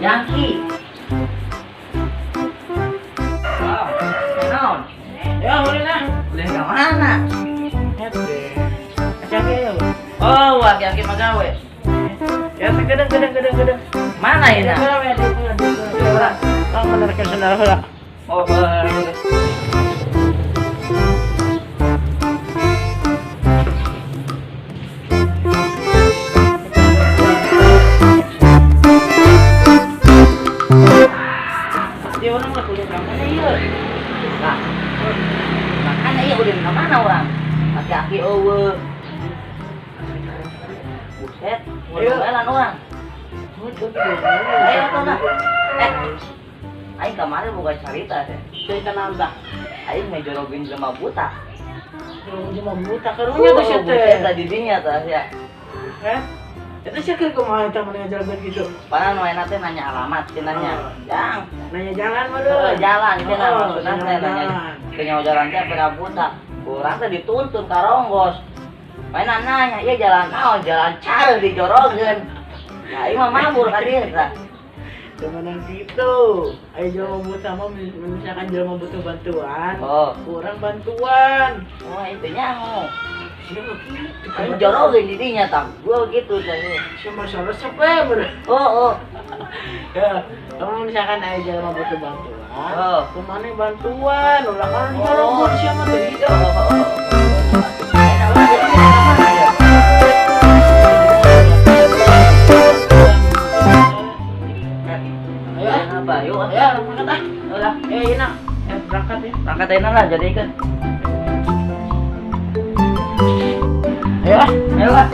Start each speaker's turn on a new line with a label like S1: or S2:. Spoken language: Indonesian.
S1: Jangki. Wow, naon?
S2: Ya, boleh lah.
S1: Boleh ke mana? Oh, aki-aki mah gawe.
S2: Ya, gedeng.
S1: Mana ini?
S2: Kamu menerkan sendal heula.
S1: Oh,
S2: Dia orang lah kuliah kamu ieu.
S1: nah, makanya iya udah kemana orang? Aki-aki eueuh. Buset,
S2: Ayo.
S1: jalan orang. Ayo tuh nak. Aing kemarin buka cerita deh.
S2: Cerita naon tah?
S1: Aing ngejorogin jelema buta.
S2: Belum cuma buta karunya tuh sih
S1: buset
S2: teh.
S1: di dinya tah ya.
S2: Heh? Itu sih keur kumaha teh mun ngajalan gitu.
S1: Padahal nu teh nanya alamat, cenanya.
S2: Oh.
S1: Jang,
S2: Nanya jalan mah deh.
S1: jalan cenah
S2: Oh,
S1: maksudna teh
S2: jalan.
S1: nanya. Teu jalan teh pada buta. Urang teh dituntun ka ronggos. Mainan nanya, "Ieu jalan naon? Jalan cal dijorogeun." Nah, ieu mah mabur ka dieu tah.
S2: Temenan gitu. Ayo jelema buta mah misalkan jelema butuh bantuan.
S1: Oh,
S2: Kurang bantuan.
S1: oh itu nyangu.
S2: Siapa gitu?
S1: Aing jorogeun di dinya tah. Gua gitu cenah.
S2: Sama salah sepe bener.
S1: Oh.
S2: Ya, kamu misalkan ayo jelema butuh bantuan.
S1: Oh.
S2: Kemana bantuan? Ulah kan orang mau siapa teh gitu.
S1: Apa? Yuk,
S2: Ya, berangkat ah.
S1: udah.
S2: Enak. Berangkat ya.
S1: Angkat aja lah, jadi kan.
S2: Ayo ah.
S1: Ayo lah.